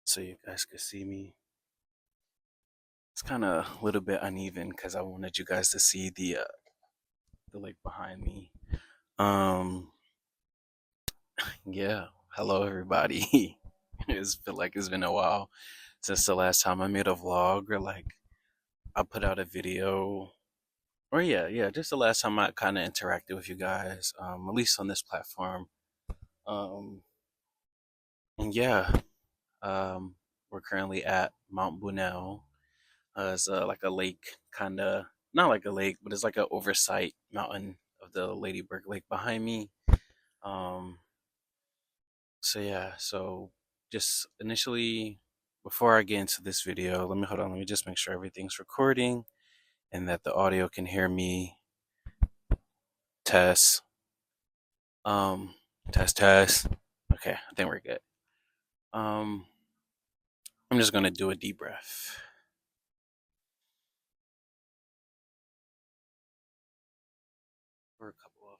so you guys could see me. It's kind of a little bit uneven because I wanted you guys to see the lake behind me. Um, yeah. Hello, everybody. It's feel like it's been a while since the last time I made a vlog or like I put out a video. Or yeah, just the last time I kind of interacted with you guys, at least on this platform. Um, and yeah, um, we're currently at Mount Bunel. It's like a lake, kind of not like a lake, but it's like an oversight mountain of the Ladybird Lake behind me. Um, so yeah, so just initially, before I get into this video, let me hold on. Let me just make sure everything's recording and that the audio can hear me. Test. Um, test. Okay, I think we're good. Um, I'm just gonna do a deep breath for a couple of them.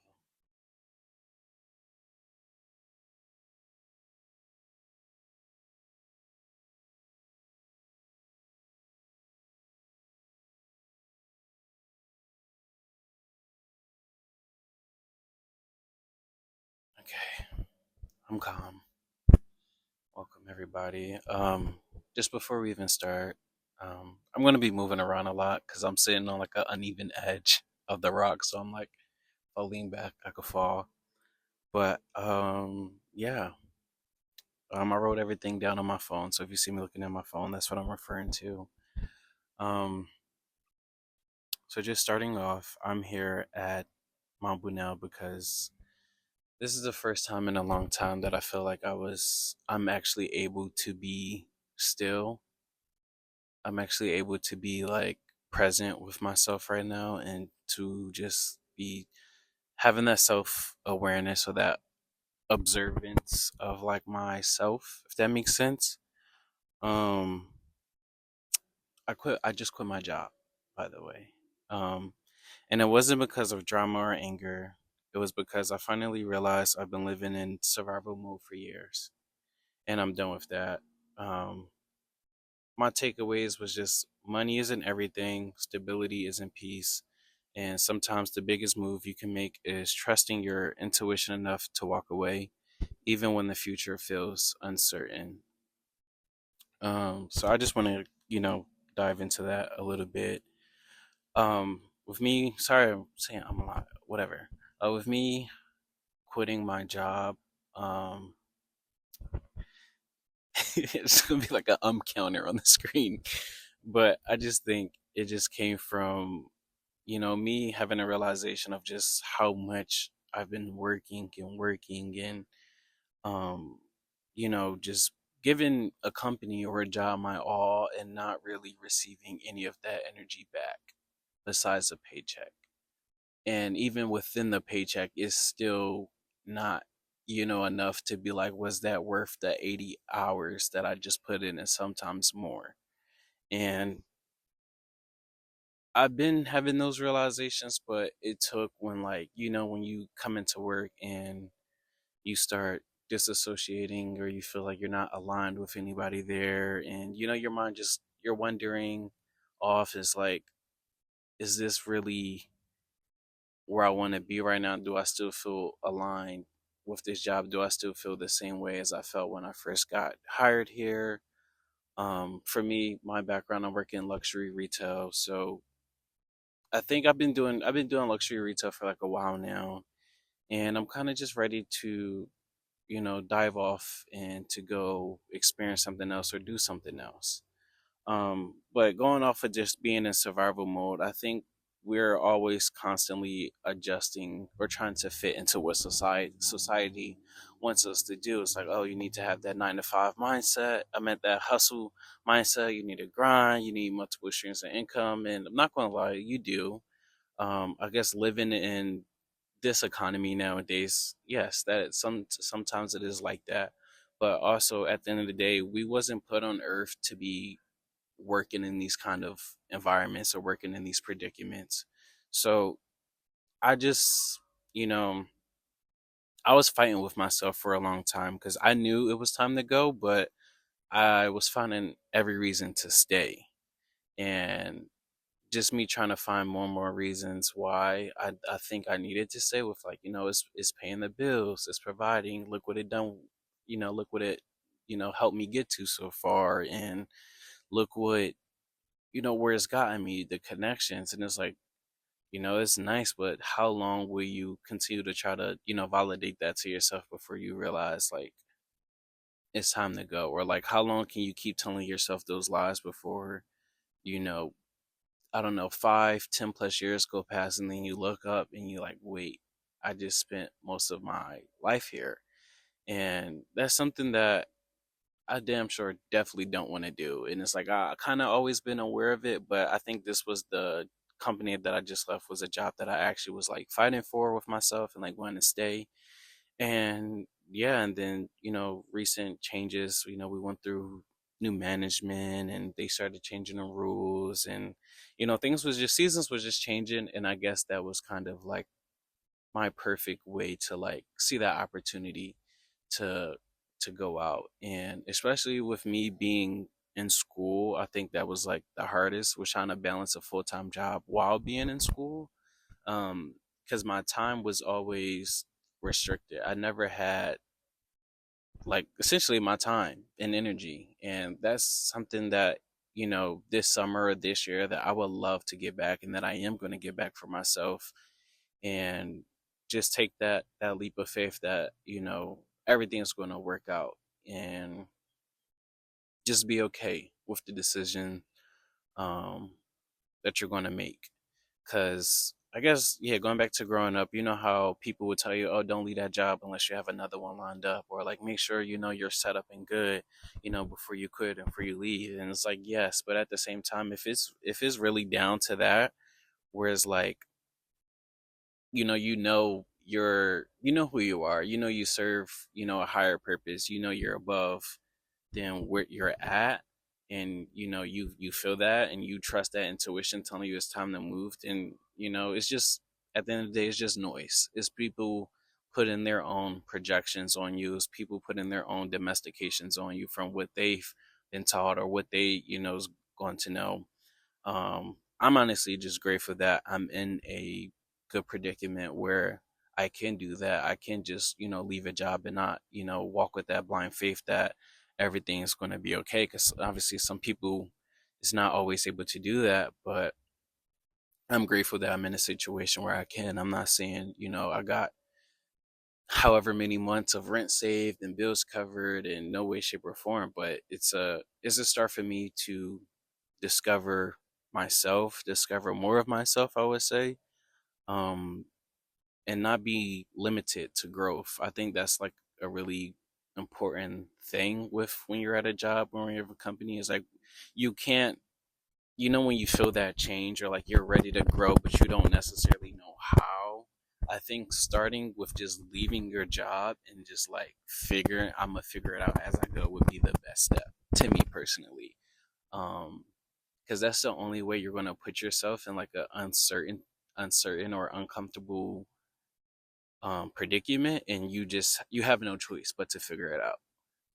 Okay, I'm calm. Welcome everybody. Just before we even start, I'm gonna be moving around a lot because I'm sitting on like an uneven edge of the rock, so I'm like, if I lean back, I could fall. But yeah. I wrote everything down on my phone, so if you see me looking at my phone, that's what I'm referring to. Um, so just starting off, I'm here at Mount Bunel because this is the first time in a long time that I feel like I'm actually able to be still. I'm actually able to be like present with myself right now and to just be having that self awareness or that observance of like myself, if that makes sense. Um, I just quit my job, by the way. Um, and it wasn't because of drama or anger. It was because I finally realized I've been living in survival mode for years and I'm done with that. Um, my takeaways was just money isn't everything, stability isn't peace, and sometimes the biggest move you can make is trusting your intuition enough to walk away, even when the future feels uncertain. So I just want to, dive into that a little bit. With me, sorry, I'm saying I'm a lot, whatever. With me quitting my job, um, it's gonna be like a counter on the screen, but I just think it just came from me having a realization of just how much I've been working and um just giving a company or a job my all and not really receiving any of that energy back besides a paycheck. And even within the paycheck is still not enough to be like, was that worth the 80 hours that I just put in, and sometimes more. And I've been having those realizations, but it took when, like, when you come into work and you start disassociating or you feel like you're not aligned with anybody there, and your mind just, you're wondering off, is like, is this really where I want to be right now? Do I still feel aligned with this job? Do I still feel the same way as I felt when I first got hired here? For me, my background, I work in luxury retail, so I think I've been doing luxury retail for like a while now, and I'm kind of just ready to dive off and to go experience something else or do something else. But going off of just being in survival mode, I think we're always constantly adjusting or trying to fit into what society wants us to do. It's like, oh, you need to have that 9 to 5 mindset. I meant that hustle mindset. You need to grind. You need multiple streams of income. And I'm not going to lie, you do. I guess living in this economy nowadays, yes, that sometimes it is like that. But also at the end of the day, we wasn't put on earth to be working in these kind of environments or working in these predicaments. So I just, you know, I was fighting with myself for a long time because I knew it was time to go, but I was finding every reason to stay. And just me trying to find more and more reasons why I think I needed to stay with, like, it's paying the bills, it's providing, look what it done, look what it, helped me get to so far. And look what, where it's gotten me, the connections. And it's like, it's nice, but how long will you continue to try to, validate that to yourself before you realize, like, it's time to go? Or like, how long can you keep telling yourself those lies before, you know, I don't know, 5, 10 plus years go past, and then you look up and you like, wait, I just spent most of my life here. And that's something that I damn sure definitely don't want to do. And it's like, I kind of always been aware of it, but I think this was the company that I just left was a job that I actually was like fighting for with myself and like wanting to stay. And yeah, and then, recent changes, we went through new management and they started changing the rules. And, things was just, seasons was just changing. And I guess that was kind of like my perfect way to like see that opportunity to go out. And especially with me being in school, I think that was like the hardest, was trying to balance a full-time job while being in school. Because my time was always restricted. I never had like essentially my time and energy. And that's something that, this summer or this year that I would love to get back, and that I am going to get back for myself. And just take that leap of faith that, everything's going to work out. And just be okay with the decision um that you're going to make. Because I guess, yeah, going back to growing up, you know how people would tell you, oh, don't leave that job unless you have another one lined up, or like make sure you're set up and good, before you quit and before you leave. And it's like, yes, but at the same time, if it's really down to that, whereas like, you know who you are, you serve, a higher purpose, you're above than where you're at. And you feel that and you trust that intuition telling you it's time to move. And it's just, at the end of the day, it's just noise. It's people putting their own projections on you. It's people putting their own domestications on you from what they've been taught or what they is going to know. I'm honestly just grateful that I'm in a good predicament where I can do that. I can just, leave a job and not, walk with that blind faith that everything's going to be okay. Because obviously, some people is not always able to do that. But I'm grateful that I'm in a situation where I can. I'm not saying, I got however many months of rent saved and bills covered in no way, shape, or form. But it's a start for me to discover myself, discover more of myself, I would say, um, and not be limited to growth. I think that's like a really important thing with when you're at a job or when you're at a company, is like, you can't, when you feel that change or like you're ready to grow, but you don't necessarily know how. I think starting with just leaving your job and just like I'm gonna figure it out as I go would be the best step to me personally. Um, because that's the only way you're going to put yourself in like a uncertain or uncomfortable predicament. And you have no choice but to figure it out,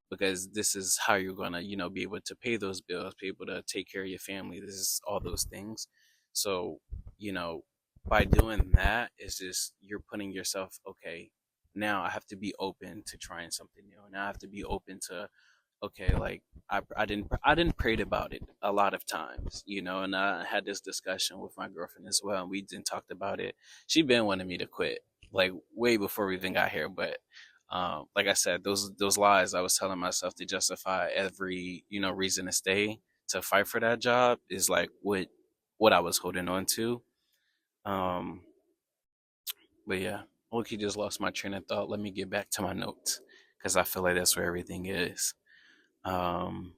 because this is how you're going to be able to pay those bills, be able to take care of your family. This is all those things. So, you know by doing that, it's just you're putting yourself, okay, now I have to be open to trying something new. Now I have to be open to, okay, like, I didn't prayed about it a lot of times, and I had this discussion with my girlfriend as well, and we didn't talked about it. She been wanting me to quit, like, way before we even got here. But like I said, those lies I was telling myself to justify every reason to stay, to fight for that job, is like what I was holding on to. um but yeah, look, he just lost my train of thought. Let me get back to my notes, because I feel like that's where everything is. um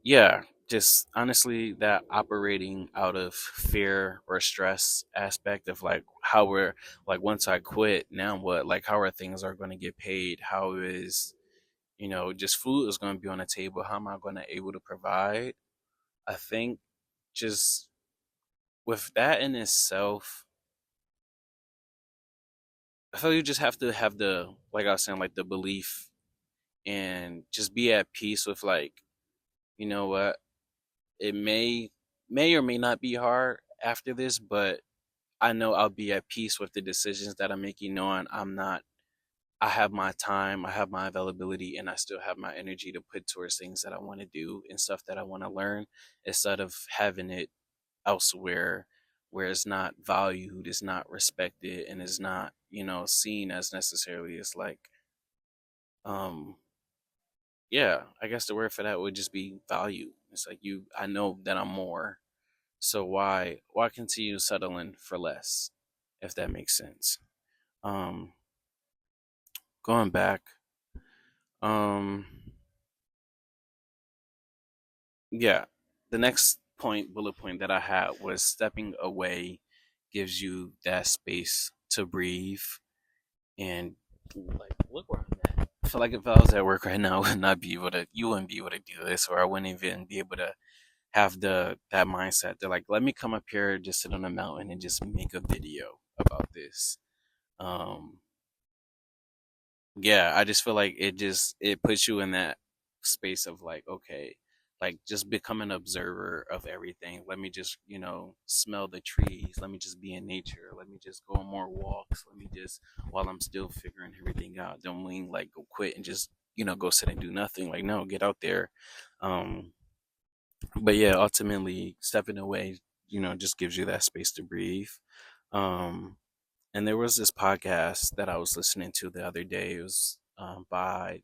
yeah, just honestly, that operating out of fear or stress aspect of like how we're like, once I quit, now what? Like, how are things are going to get paid? How is, just food is going to be on the table? How am I going to able to provide? I think just with that in itself, I feel you just have to have the, like I was saying, like the belief and just be at peace with, like, you know what, it may or may not be hard after this, but I know I'll be at peace with the decisions that I'm making, knowing I have my time, I have my availability, and I still have my energy to put towards things that I want to do and stuff that I want to learn, instead of having it elsewhere where it's not valued, it's not respected, and it's not, seen as necessarily. It's like, um, yeah, I guess the word for that would just be value. It's like, I know that I'm more. So why continue settling for less, if that makes sense? Um, Going back, um, yeah, the next bullet point that I had was stepping away gives you that space to breathe and, like, look where I'm at. I feel like if I was at work right now, I would not be able to. You wouldn't be able to do this, or I wouldn't even be able to have that mindset. They're like, let me come up here, just sit on a mountain, and just make a video about this. Um, yeah, I just feel like it puts you in that space of, like, okay, like, just become an observer of everything. Let me just, smell the trees. Let me just be in nature. Let me just go on more walks. Let me just, while I'm still figuring everything out, don't mean like go quit and just, go sit and do nothing. Like, no, get out there. Um, but yeah, ultimately stepping away, just gives you that space to breathe. Um, and there was this podcast that I was listening to the other day. It was, by,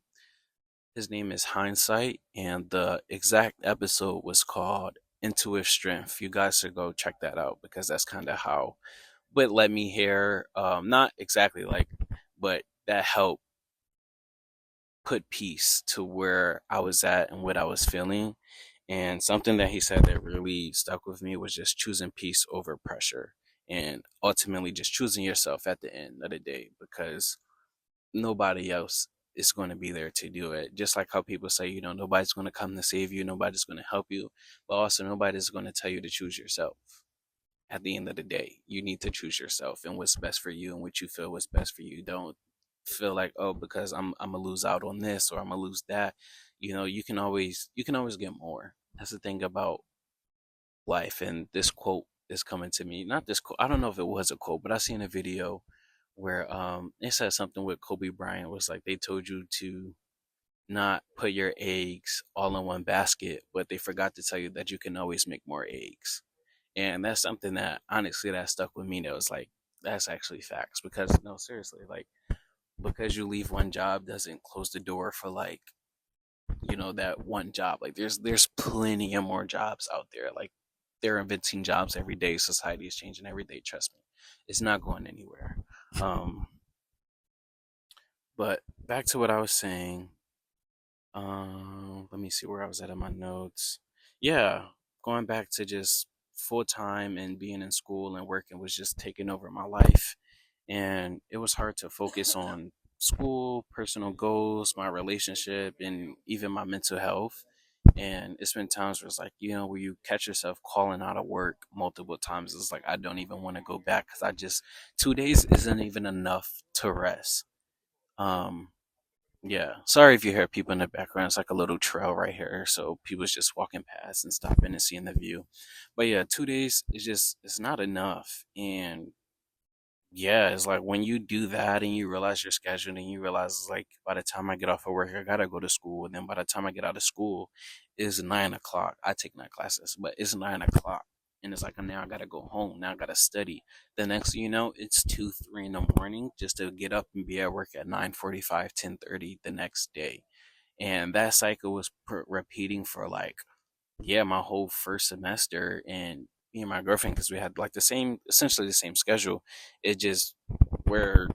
his name is Hindsight, and the exact episode was called Intuitive Strength. You guys should go check that out, because that's kind of how what led me here. Not exactly like, but that helped put peace to where I was at and what I was feeling. And something that he said that really stuck with me was just choosing peace over pressure, and ultimately just choosing yourself at the end of the day, because nobody else is going to be there to do it. Just like how people say, nobody's going to come to save you, nobody's going to help you, but also nobody's going to tell you to choose yourself. At the end of the day, you need to choose yourself and what's best for you and what you feel was best for you. Don't feel like, oh, because I'm gonna lose out on this, or I'm gonna lose that. You can always get more. That's the thing about life. And this quote is coming to me. Not this quote. I don't know if it was a quote, but I seen a video where it said something with Kobe Bryant. Was like, they told you to not put your eggs all in one basket, but they forgot to tell you that you can always make more eggs. And that's something that, honestly, that stuck with me. That was like, that's actually facts. Because, no, seriously, like, because you leave one job doesn't close the door for, like, that one job. Like, there's plenty of more jobs out there. Like, they're inventing jobs every day. Society is changing every day. Trust me, it's not going anywhere. Um, but back to what I was saying. Let me see where I was at in my notes. Yeah, going back to just full time and being in school and working was just taking over my life, and it was hard to focus on school, personal goals, my relationship, and even my mental health. And it's been times where it's like, where you catch yourself calling out of work multiple times. It's like, I don't even want to go back, because 2 days isn't even enough to rest. Um, yeah. Sorry if you hear people in the background. It's like a little trail right here. So people's just walking past and stopping and seeing the view. But yeah, 2 days is just, it's not enough. And yeah, it's like when you do that and you realize your schedule, and you realize, it's like, by the time I get off of work, I gotta go to school. And then by the time I get out of school, it's 9 o'clock. I take night classes, but it's 9 o'clock. And it's like, now I gotta go home. Now I gotta study. The next thing you know, it's 2, 3 in the morning, just to get up and be at work at 9:45, 10:30 the next day. And that cycle was repeating for, like, yeah, my whole first semester. And me and my girlfriend, because we had like essentially the same schedule, it just, where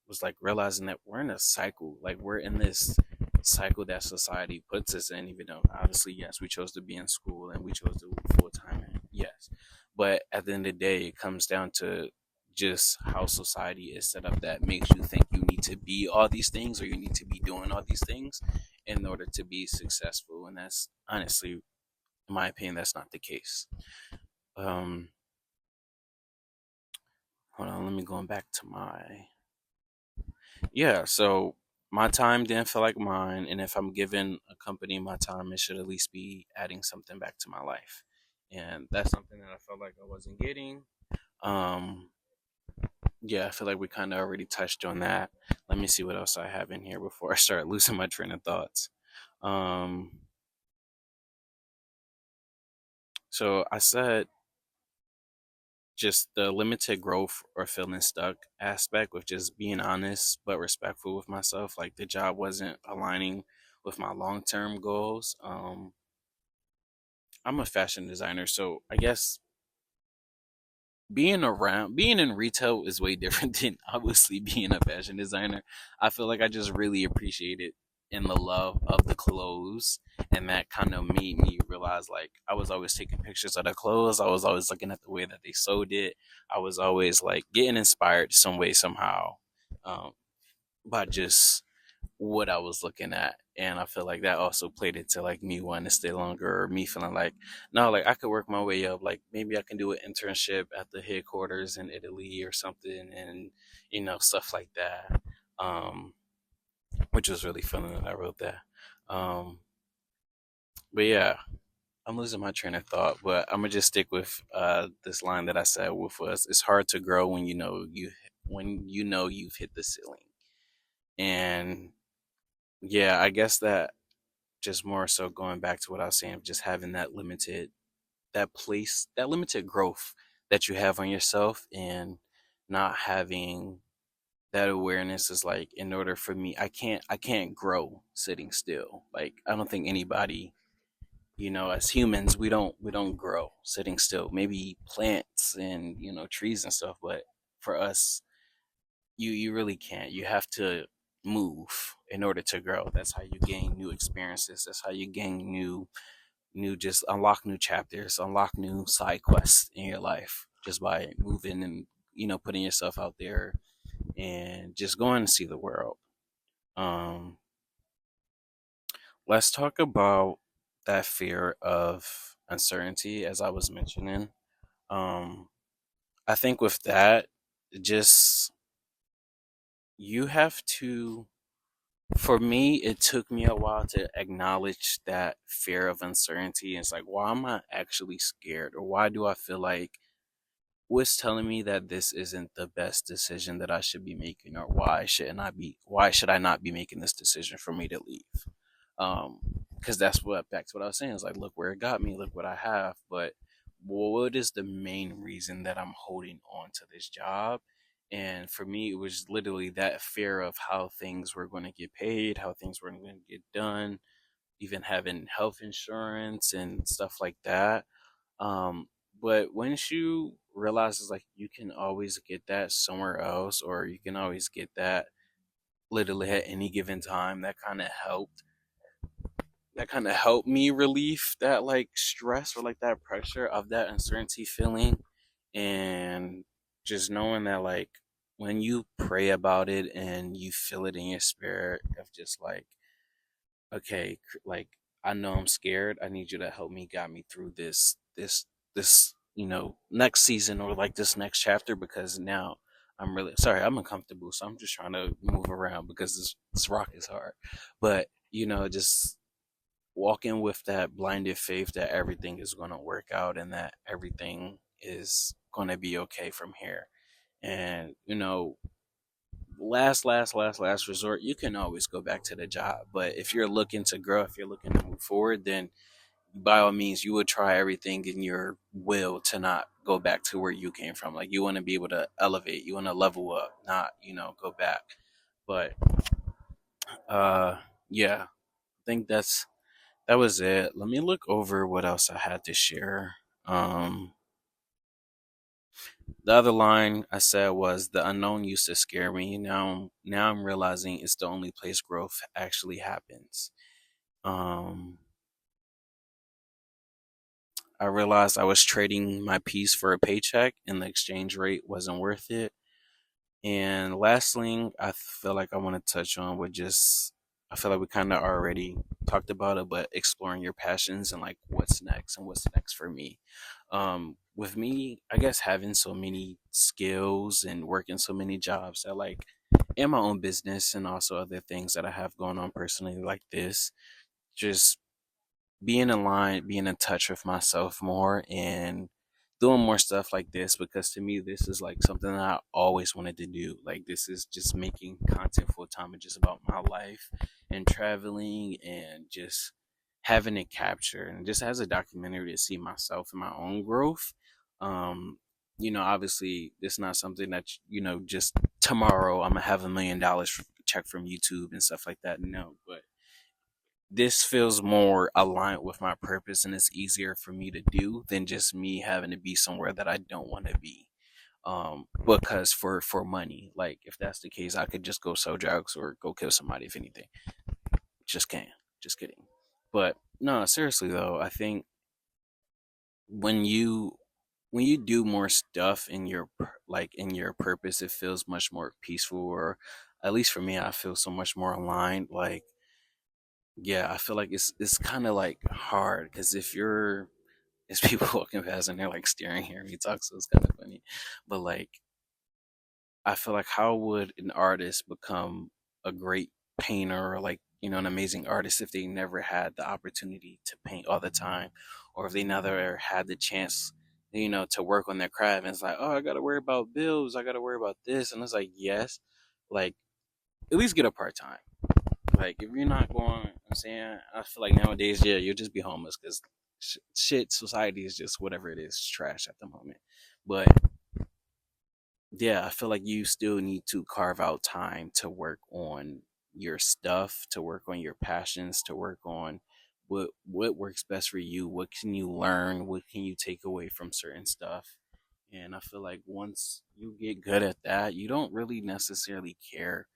was like realizing that we're in a cycle. Like, we're in this cycle that society puts us in, even though obviously, yes, we chose to be in school and we chose to full time, yes, but at the end of the day, it comes down to just how society is set up, that makes you think you need to be all these things, or you need to be doing all these things in order to be successful. And that's, honestly, in my opinion, that's not the case. um Hold on, let me go back to my, yeah. So my time didn't feel like mine, and if I'm giving a company my time, it should at least be adding something back to my life, and that's something that I felt like I wasn't getting. Um, yeah, I feel like we kind of already touched on that. Let me see what else I have in here before I start losing my train of thoughts. Um, so I said just the limited growth or feeling stuck aspect with just being honest but respectful with myself. Like the job wasn't aligning with my long term goals. I'm a fashion designer, so I guess being in retail is way different than obviously being a fashion designer. I feel like I just really appreciate it in the love of the clothes, and that kind of made me realize like I was always taking pictures of the clothes. I was always looking at the way that they sewed it. I was always like getting inspired some way somehow, um, by just what I was looking at. And I feel like that also played into like me wanting to stay longer, or me feeling like, no, like I could work my way up. Like maybe I can do an internship at the headquarters in Italy or something, and stuff like that. Um, which was really fun that I wrote that. Um, but yeah, I'm losing my train of thought, but I'm gonna just stick with this line that I said with was it's hard to grow when you know you've hit the ceiling. And yeah, I guess that just more so going back to what I was saying, just having that limited growth that you have on yourself, and not having that awareness is like, in order for me, I can't grow sitting still. Like I don't think anybody, as humans, we don't grow sitting still. Maybe plants and trees and stuff, but for us, you really can't. You have to move in order to grow. That's how you gain new experiences. That's how you gain just unlock new chapters, unlock new side quests in your life, just by moving and putting yourself out there and just going to see the world. Um, let's talk about that fear of uncertainty, as I was mentioning. Um, I think with that, just you have to. For me, it took me a while to acknowledge that fear of uncertainty. It's like, why am I actually scared, or why do I feel like what's telling me that this isn't the best decision that I should be making, or why should I not be making this decision for me to leave? Um, because that's back to what I was saying, is like, look where it got me, look what I have. But what is the main reason that I'm holding on to this job? And for me, it was literally that fear of how things were going to get paid, how things were going to get done, even having health insurance and stuff like that. um, but once you realize, it's like you can always get that somewhere else, or you can always get that literally at any given time. That kind of helped me relieve that like stress, or like that pressure of that uncertainty feeling. And just knowing that, like, when you pray about it and you feel it in your spirit of just like, okay, like, I know I'm scared. I need you to help me, guide me through this next season, or like this next chapter, because now I'm really sorry. I'm uncomfortable, so I'm just trying to move around because this rock is hard. But just walking with that blinded faith that everything is going to work out, and that everything is going to be okay from here. And last resort, you can always go back to the job. But if you're looking to grow, if you're looking to move forward, then by all means, you would try everything in your will to not go back to where you came from. Like, you want to be able to elevate, you want to level up, not go back. But uh yeah, I think that was it. Let me look over what else I had to share. The other line I said was, the unknown used to scare me. Now I'm realizing it's the only place growth actually happens. Um, I realized I was trading my peace for a paycheck, and the exchange rate wasn't worth it. And lastly, I feel like I want to touch on with just, I feel like we kind of already talked about it, but exploring your passions and like what's next and what's next for me. With me, I guess having so many skills and working so many jobs, that like and my own business and also other things that I have going on personally like this. Just being in line, being in touch with myself more and doing more stuff like this because to me this is like something that I always wanted to do. Like this is just making content full time and just about my life and traveling and just having it captured and just as a documentary to see myself and my own growth. Um, obviously it's not something that just tomorrow I'm gonna have $1 million check from YouTube and stuff like that. No, but this feels more aligned with my purpose and it's easier for me to do than just me having to be somewhere that I don't want to be. Because for money, like if that's the case, I could just go sell drugs or go kill somebody if anything. Just can't. Just kidding. But no, seriously though, I think when you do more stuff in your like in your purpose, it feels much more peaceful, or at least for me, I feel so much more aligned. Like yeah, I feel like it's kind of like hard because if you're there's people walking past and they're like staring hearing me talk, so it's kind of funny. But like I feel like how would an artist become a great painter or like an amazing artist if they never had the opportunity to paint all the time, or if they never had the chance to work on their craft. And it's like, oh, I gotta worry about bills, I gotta worry about this, and it's like, yes, like at least get a part time. Like, if you're not going, I'm saying, I feel like nowadays, yeah, you'll just be homeless because shit, society is just whatever it is, trash at the moment. But yeah, I feel like you still need to carve out time to work on your stuff, to work on your passions, to work on what works best for you. What can you learn? What can you take away from certain stuff? And I feel like once you get good at that, you don't really necessarily care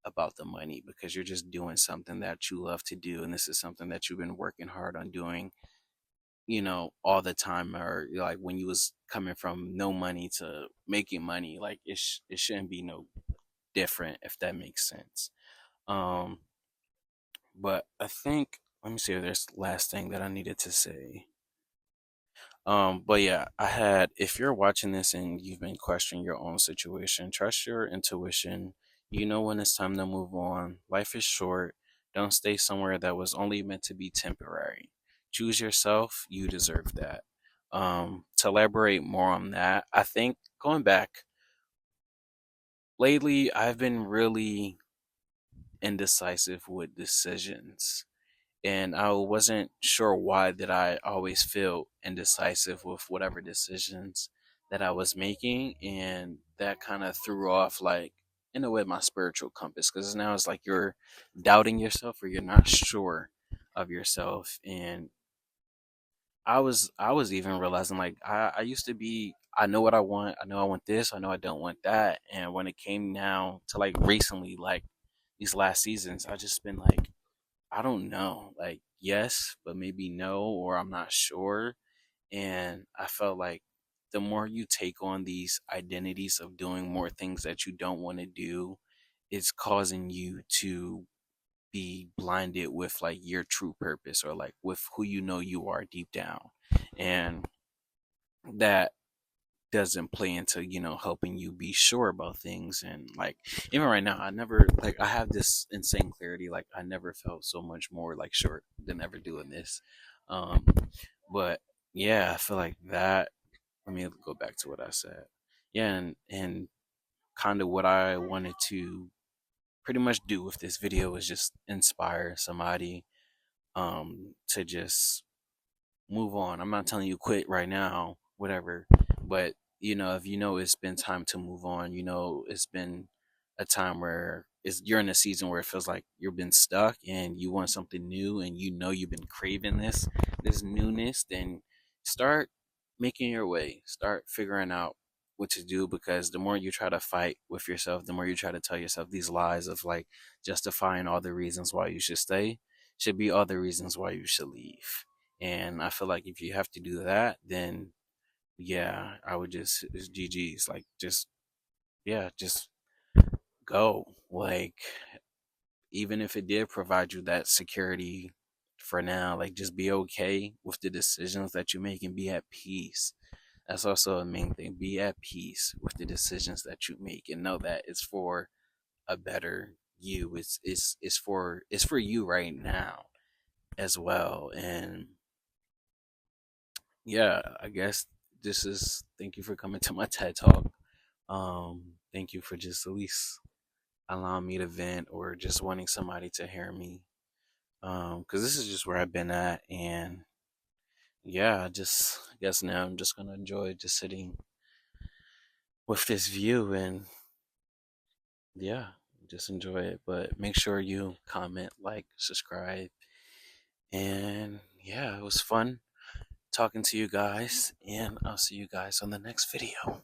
about the money because you're just doing something that you love to do, and this is something that you've been working hard on doing all the time, or like when you was coming from no money to making money, like it shouldn't be no different, if that makes sense. um but I think, let me see if there's last thing that I needed to say. But yeah, if you're watching this and you've been questioning your own situation, trust your intuition. You know when it's time to move on. Life is short. Don't stay somewhere that was only meant to be temporary. Choose yourself. You deserve that. To elaborate more on that, I think going back lately, I've been really indecisive with decisions, and I wasn't sure why that I always feel indecisive with whatever decisions that I was making, and that kind of threw off, like, in a way, my spiritual compass, because now it's like you're doubting yourself or you're not sure of yourself. And I was even realizing, like, I used to be, I know what I want, I know I want this, I know I don't want that. And when it came now to like recently, like these last seasons, I just been like, I don't know. Like, yes, but maybe no, or I'm not sure. And I felt like the more you take on these identities of doing more things that you don't want to do, it's causing you to be blinded with like your true purpose, or like with who you are deep down. And that doesn't play into helping you be sure about things. And like even right now, I never, like, I have this insane clarity, like I never felt so much more like sure than ever doing this. um but yeah, I feel like that, let me go back to what I said. Yeah, and kind of what I wanted to pretty much do with this video is just inspire somebody to just move on. I'm not telling you quit right now, whatever, but if it's been time to move on, it's been a time where you're in a season where it feels like you've been stuck and you want something new, and you've been craving this newness, then start making your way, start figuring out what to do, because the more you try to fight with yourself, the more you try to tell yourself these lies of like justifying all the reasons why you should stay, should be all the reasons why you should leave. And I feel like if you have to do that, then yeah, I would just, it's GG's. Like, just, yeah, just go. Like, even if it did provide you that security for now, like, just be okay with the decisions that you make and be at peace. That's also a main thing. Be at peace with the decisions that you make and know that it's for a better you. It's for you right now as well. And yeah, I guess this is thank you for coming to my TED Talk. Thank you for just at least allowing me to vent or just wanting somebody to hear me. Because this is just where I've been at, and yeah, I guess now I'm just gonna enjoy just sitting with this view and yeah, just enjoy it. But make sure you comment, like, subscribe, and yeah, it was fun talking to you guys, and I'll see you guys on the next video.